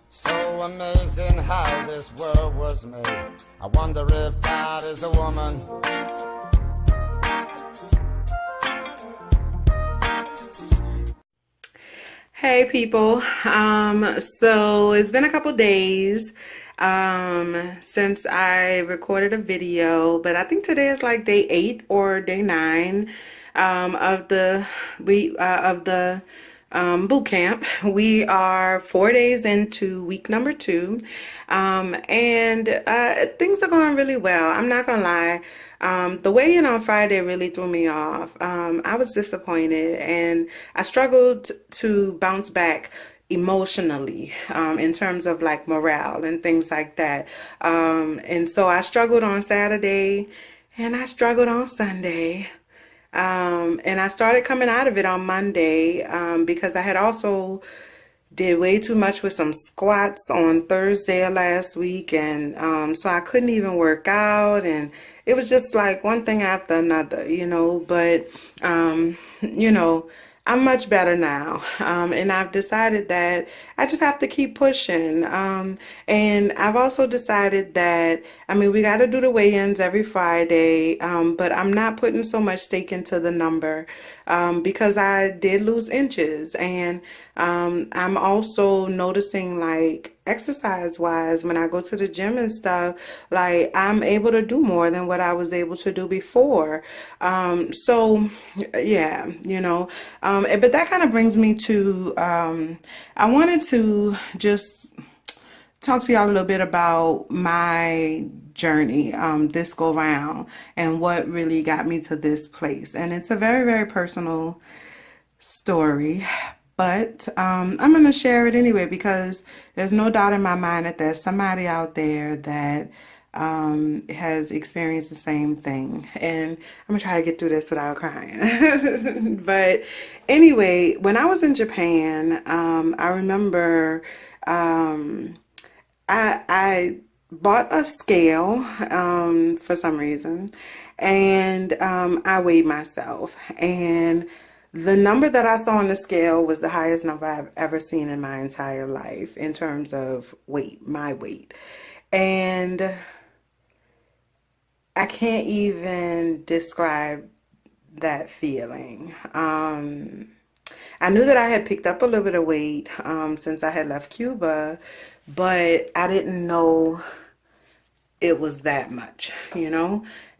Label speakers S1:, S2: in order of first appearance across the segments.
S1: So amazing how this world was made. I wonder if God is a woman.
S2: Hey people, so it's been a couple days since I recorded a video, but I think today is like day 8 or day 9 of the boot camp. We are 4 days into week number 2, and things are going really well. I'm not gonna lie. The weigh-in on Friday really threw me off. I was disappointed and I struggled to bounce back emotionally in terms of like morale and things like that. And so I struggled on Saturday and I struggled on Sunday. And I started coming out of it on Monday because I had also did way too much with some squats on Thursday of last week, and so I couldn't even work out, and it was just like one thing after another, but you know, I'm much better now, and I've decided that I just have to keep pushing. And I've also decided that, I mean, we got to do the weigh-ins every Friday, but I'm not putting so much stake into the number because I did lose inches, and I'm also noticing like exercise wise when I go to the gym and stuff, like I'm able to do more than what I was able to do before. So yeah, but that kind of brings me to I wanted to just talk to y'all a little bit about my journey this go round and what really got me to this place. And it's a very, very personal story, but I'm going to share it anyway because there's no doubt in my mind that there's somebody out there that has experienced the same thing. And I'm going to try to get through this without crying. But anyway, when I was in Japan, I remember I bought a scale for some reason, and I weighed myself, and the number that I saw on the scale was the highest number I've ever seen in my entire life in terms of weight, my weight. And I can't even describe that feeling. I knew that I had picked up a little bit of weight since I had left Cuba, but I didn't know it was that much.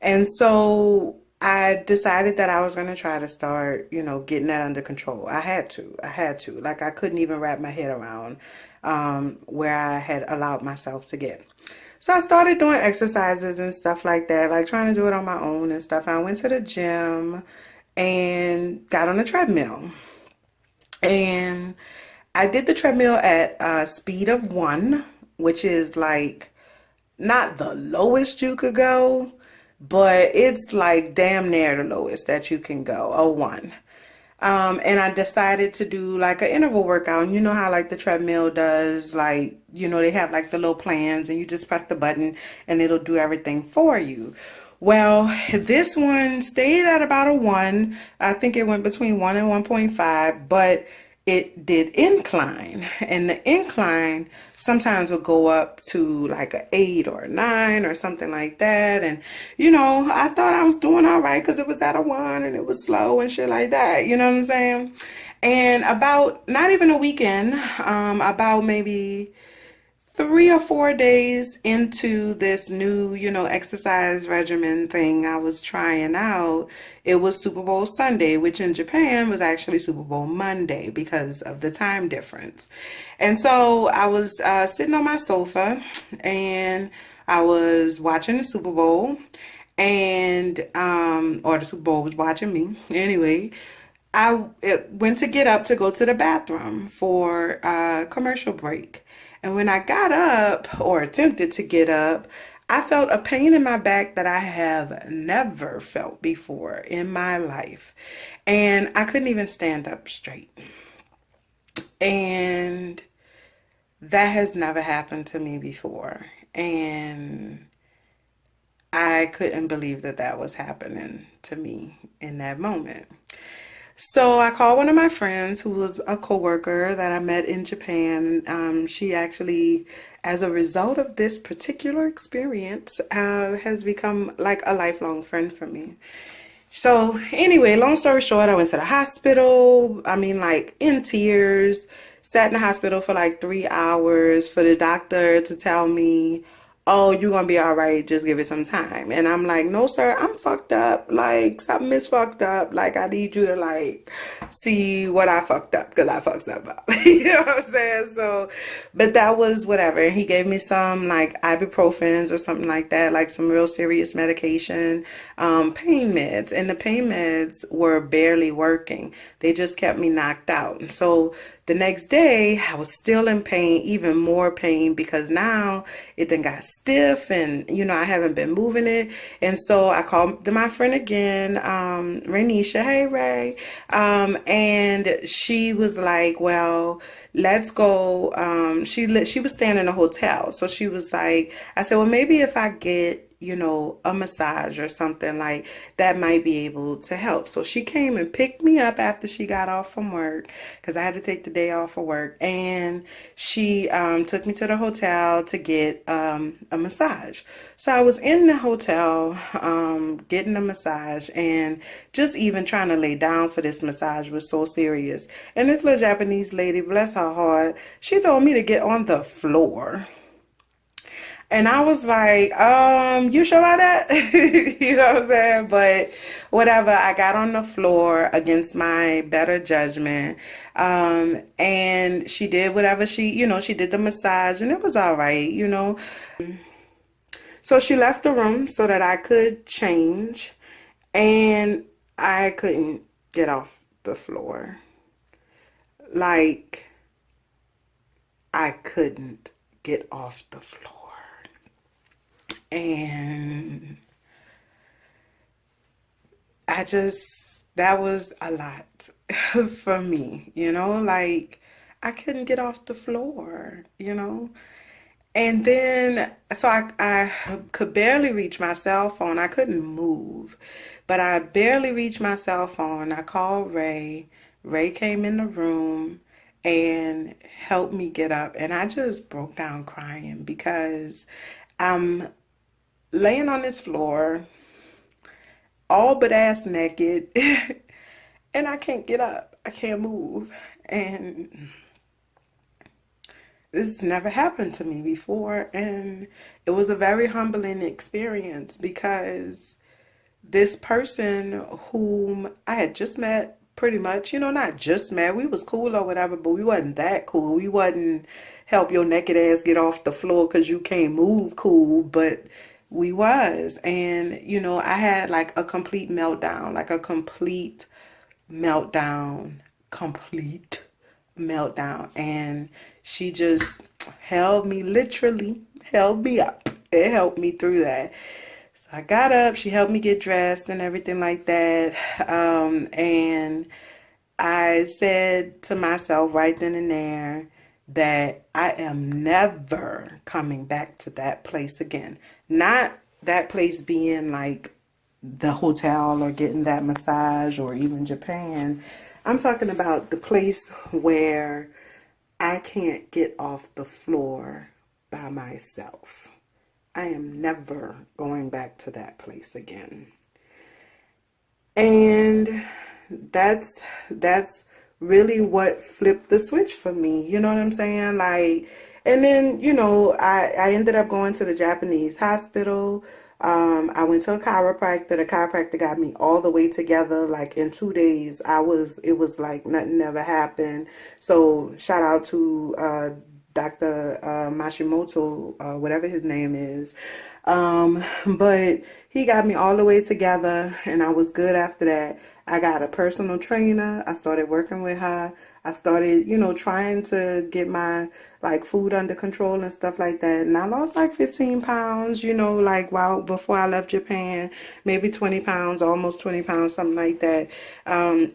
S2: And so I decided that I was going to try to start, getting that under control. I had to. Like, I couldn't even wrap my head around where I had allowed myself to get. So I started doing exercises and stuff like that, like trying to do it on my own and stuff. I went to the gym and got on a treadmill. And I did the treadmill at a speed of 1, which is like not the lowest you could go, but it's like damn near the lowest that you can go, a 1. And I decided to do like an interval workout. And you know how like the treadmill does, like, they have like the little plans and you just press the button and it'll do everything for you. Well, this one stayed at about a 1. I think it went between 1 and 1.5, but it did incline. And the incline sometimes would go up to like a 8 or a 9 or something like that. And, I thought I was doing all right because it was at a 1 and it was slow and shit like that. You know what I'm saying? And about not even a weekend, about maybe 3 or 4 days into this new, exercise regimen thing I was trying out, it was Super Bowl Sunday, which in Japan was actually Super Bowl Monday because of the time difference. And so I was sitting on my sofa and I was watching the Super Bowl, and or the Super Bowl was watching me. Anyway, I went to get up to go to the bathroom for a commercial break. And when I got up or attempted to get up, I felt a pain in my back that I have never felt before in my life. And I couldn't even stand up straight. And that has never happened to me before. And I couldn't believe that that was happening to me in that moment. So I called one of my friends who was a coworker that I met in Japan. She actually, as a result of this particular experience, has become like a lifelong friend for me. So anyway, long story short, I went to the hospital. I mean, like in tears, sat in the hospital for like 3 hours for the doctor to tell me, oh, you're gonna be all right, just give it some time. And I'm like, no, sir, I'm fucked up. Like, something is fucked up. Like, I need you to like see what I fucked up because I fucked up. You know what I'm saying? So, but that was whatever. And he gave me some like ibuprofens or something like that, like some real serious medication, pain meds. And the pain meds were barely working. They just kept me knocked out. And so the next day, I was still in pain, even more pain, because now it then got stiff and, I haven't been moving it. And so I called my friend again, Rainisha, hey, Ray. And she was like, well, let's go. She was staying in a hotel. So she was like, I said, well, maybe if I get a massage or something like that might be able to help. So she came and picked me up after she got off from work because I had to take the day off for work. And she took me to the hotel to get a massage. So I was in the hotel getting a massage and just even trying to lay down for this massage was so serious. And this little Japanese lady, bless her heart, she told me to get on the floor. And I was like, you sure about that? You know what I'm saying? But whatever, I got on the floor against my better judgment. And she did whatever she did the massage and it was all right. So she left the room so that I could change and I couldn't get off the floor. Like, I couldn't get off the floor. And that was a lot for me, like I couldn't get off the floor. And then, so I could barely reach my cell phone. I couldn't move, but I barely reached my cell phone. I called Ray. Ray came in the room and helped me get up. And I just broke down crying because I'm laying on this floor, all but ass naked, and I can't get up. I can't move. And this never happened to me before. And it was a very humbling experience because this person whom I had just met, pretty much, not just met, we was cool or whatever, but we wasn't that cool. We wasn't help your naked ass get off the floor because you can't move cool, but we was. And, I had like a complete meltdown, complete meltdown. And she just literally held me up. It helped me through that. So I got up, she helped me get dressed and everything like that. And I said to myself right then and there that I am never coming back to that place again. Not that place being like the hotel or getting that massage or even Japan. I'm talking about the place where I can't get off the floor by myself. I am never going back to that place again. And that's really what flipped the switch for me. You know what I'm saying? Like, and then, I ended up going to the Japanese hospital. I went to a chiropractor. The chiropractor got me all the way together. Like in 2 days, it was like nothing ever happened. So shout out to Dr. Mashimoto, whatever his name is. But he got me all the way together and I was good after that. I got a personal trainer. I started working with her. I started, trying to get my like food under control and stuff like that. And I lost like 15 pounds, like before I left Japan, maybe 20 pounds, almost 20 pounds, something like that. And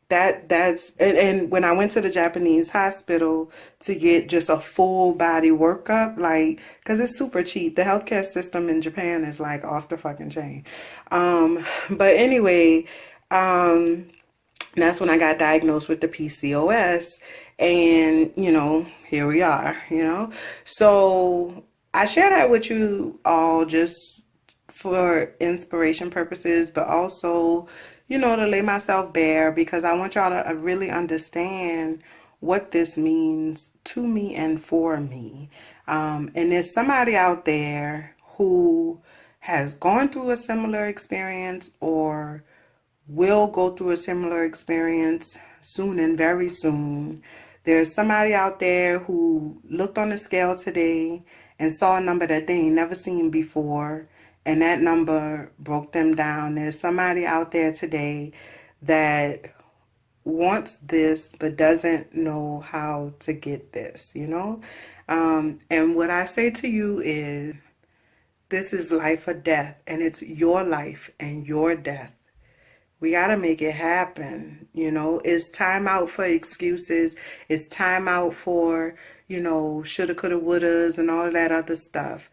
S2: and when I went to the Japanese hospital to get just a full body workup, like, because it's super cheap. The healthcare system in Japan is like off the fucking chain. But anyway, That's when I got diagnosed with the PCOS. And, here we are, So I share that with you all just for inspiration purposes, but also, to lay myself bare because I want y'all to really understand what this means to me and for me. And there's somebody out there who has gone through a similar experience or will go through a similar experience soon and very soon. There's somebody out there who looked on the scale today and saw a number that they ain't never seen before, and that number broke them down. There's somebody out there today that wants this but doesn't know how to get this. And what I say to you is this is life or death, and it's your life and your death. We got to make it happen. It's time out for excuses. It's time out for, shoulda, coulda, wouldas and all of that other stuff.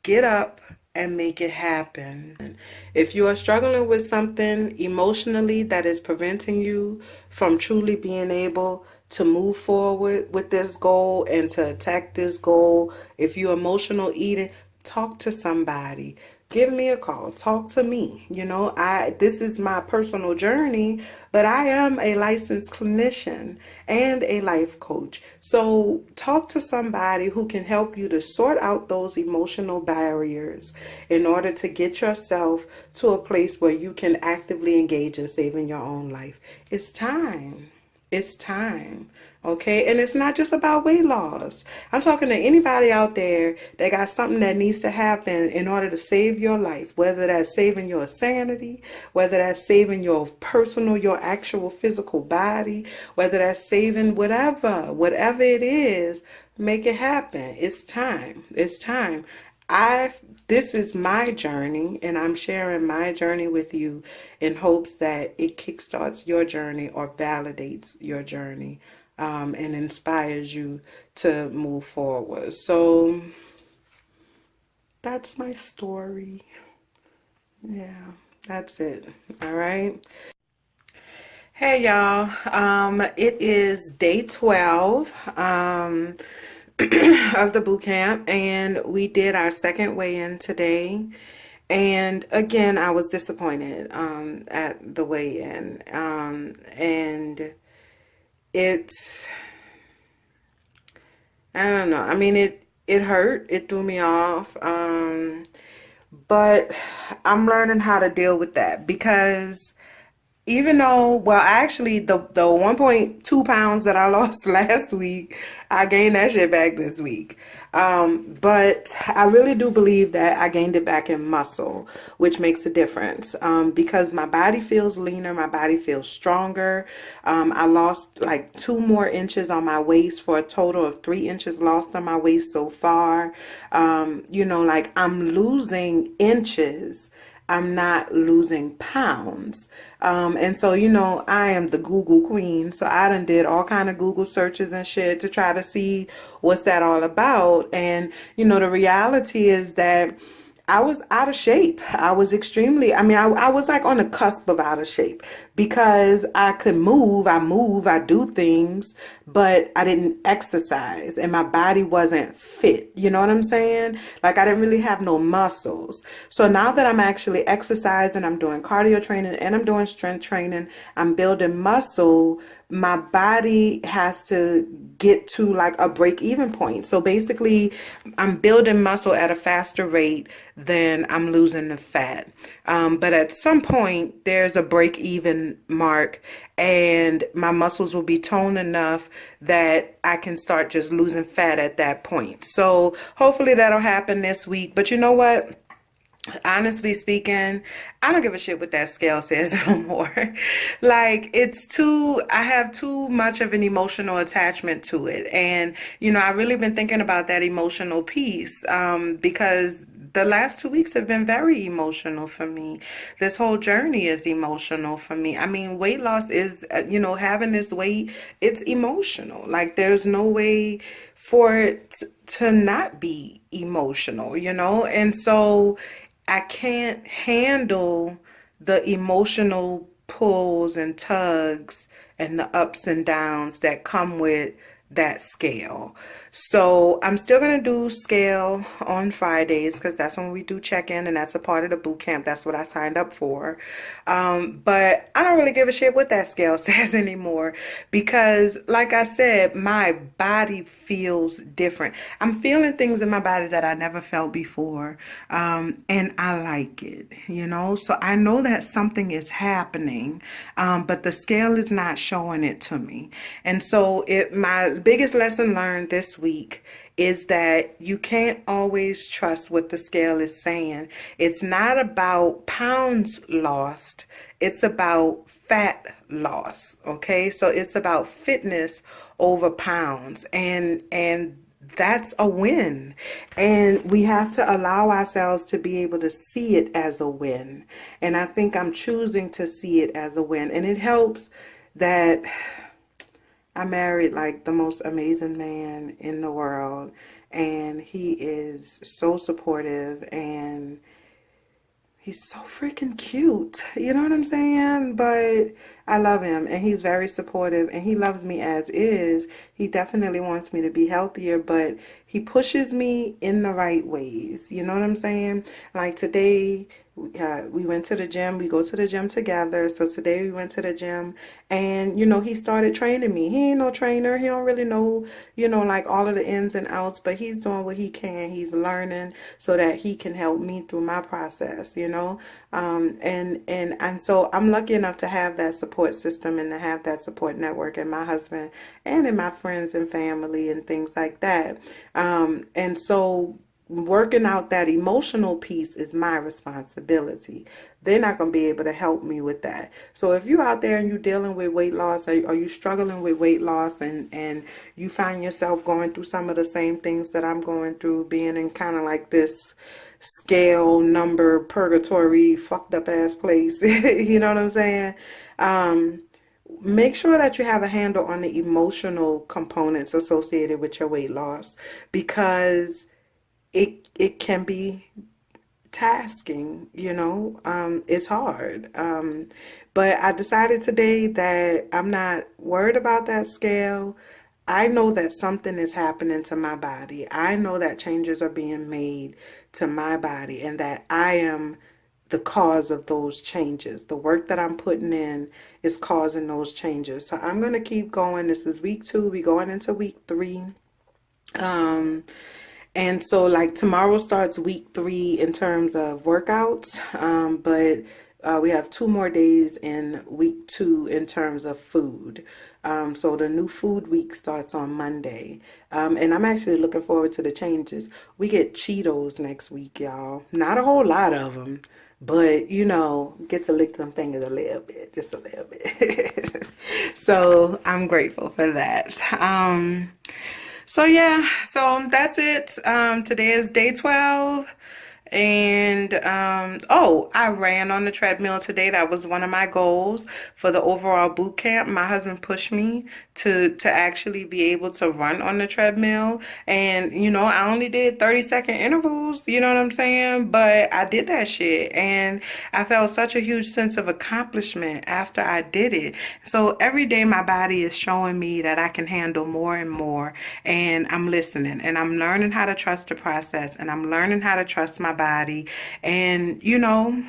S2: Get up and make it happen. If you are struggling with something emotionally that is preventing you from truly being able to move forward with this goal and to attack this goal, if you're emotional eating, talk to somebody. Give me a call. Talk to me. This is my personal journey, but I am a licensed clinician and a life coach. So talk to somebody who can help you to sort out those emotional barriers in order to get yourself to a place where you can actively engage in saving your own life. It's time. It's time. Okay, and it's not just about weight loss. I'm talking to anybody out there that got something that needs to happen in order to save your life, whether that's saving your sanity, whether that's saving your actual physical body, whether that's saving whatever it is, make it happen. It's time. It's time. This is my journey, and I'm sharing my journey with you in hopes that it kickstarts your journey or validates your journey. And inspires you to move forward. So that's my story. Yeah, that's it. All right. Hey y'all. It is day 12 of the boot camp, and we did our second weigh-in today. And again, I was disappointed at the weigh-in. And it's, I don't know. I mean, it hurt. It threw me off. But I'm learning how to deal with that because even though, well, actually the 1.2 pounds that I lost last week, I gained that shit back this week. But I really do believe that I gained it back in muscle, which makes a difference. Because my body feels leaner, my body feels stronger. I lost like 2 more inches on my waist for a total of 3 inches lost on my waist so far. Like I'm losing inches. I'm not losing pounds. And so, I am the Google queen. So I done did all kind of Google searches and shit to try to see what's that all about. And, the reality is that I was out of shape. I was I was like on the cusp of out of shape because I could move, I do things, but I didn't exercise and my body wasn't fit. You know what I'm saying? Like I didn't really have no muscles. So now that I'm actually exercising, I'm doing cardio training and I'm doing strength training, I'm building muscle, my body has to get to like a break-even point. So basically, I'm building muscle at a faster rate than I'm losing the fat. But at some point, there's a break-even mark, and my muscles will be toned enough that I can start just losing fat at that point. So hopefully that'll happen this week. But you know what? Honestly speaking, I don't give a shit what that scale says no more. Like I have too much of an emotional attachment to it. And, I really been thinking about that emotional piece, because the last 2 weeks have been very emotional for me. This whole journey is emotional for me. I mean, weight loss is, having this weight, it's emotional. Like there's no way for it to not be emotional, And so I can't handle the emotional pulls and tugs and the ups and downs that come with that scale. So I'm still going to do scale on Fridays because that's when we do check-in, and that's a part of the boot camp. That's what I signed up for. But I don't really give a shit what that scale says anymore because, like I said, my body feels different. I'm feeling things in my body that I never felt before, and I like it, you know? So I know that something is happening, but the scale is not showing it to me. And so my biggest lesson learned this week is that you can't always trust what the scale is saying. It's not about pounds lost, it's about fat loss, okay? So it's about fitness over pounds, and that's a win. And we have to allow ourselves to be able to see it as a win. And I think I'm choosing to see it as a win. And it helps that I married like the most amazing man in the world, and he is so supportive, and he's so freaking cute. You know what I'm saying? But I love him, and he's very supportive, and he loves me as is. He definitely wants me to be healthier, but he pushes me in the right ways. You know what I'm saying? Like today, we went to the gym. We go to the gym together. So today we went to the gym, and you know, he started training me. He ain't no trainer. He don't really know, you know, like all of the ins and outs, but he's doing what he can. He's learning so that he can help me through my process, you know. And so I'm lucky enough to have that support system and to have that support network in my husband and in my friends and family and things like that. And so working out that emotional piece is my responsibility. They're not going to be able to help me with that. So if you're out there and you're dealing with weight loss, or you struggling with weight loss, and you find yourself going through some of the same things that I'm going through, being in kind of like this scale number purgatory fucked up ass place, you know what I'm saying? Make sure that you have a handle on the emotional components associated with your weight loss, because it can be tasking, you know. It's hard. But I decided today that I'm not worried about that scale. I know that something is happening to my body. I know that changes are being made to my body, and that I am the cause of those changes. The work that I'm putting in is causing those changes. So I'm going to keep going. This is week 2. We're going into week 3. And so like tomorrow starts week 3 in terms of workouts, but we have 2 more days in week 2 in terms of food. So the new food week starts on Monday. And I'm actually looking forward to the changes. We get Cheetos next week, y'all. Not a whole lot of them, but you know, get to lick them fingers a little bit, just a little bit. So I'm grateful for that. So yeah, so that's it. Today is day 12. And oh, I ran on the treadmill today. That was one of my goals for the overall boot camp. My husband pushed me to actually be able to run on the treadmill. And you know, I only did 30-second intervals, you know what I'm saying? But I did that shit, and I felt such a huge sense of accomplishment after I did it. So every day my body is showing me that I can handle more and more, and I'm listening, and I'm learning how to trust the process, and I'm learning how to trust my body. And you know,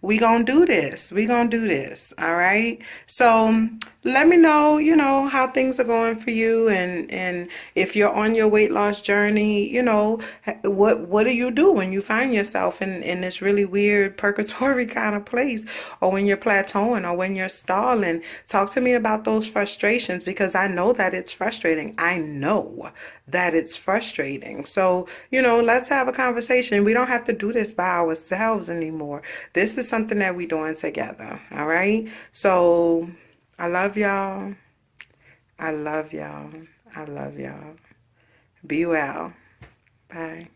S2: we gonna do this. We gonna do this. All right. So let me know, you know, how things are going for you, and if you're on your weight loss journey, you know, what do you do when you find yourself in this really weird purgatory kind of place, or when you're plateauing, or when you're stalling. Talk to me about those frustrations, because I know that it's frustrating. I know that it's frustrating. So, you know, let's have a conversation. We don't have to do this by ourselves anymore. This is something that we're doing together. All right. So I love y'all. I love y'all. I love y'all. Be well. Bye.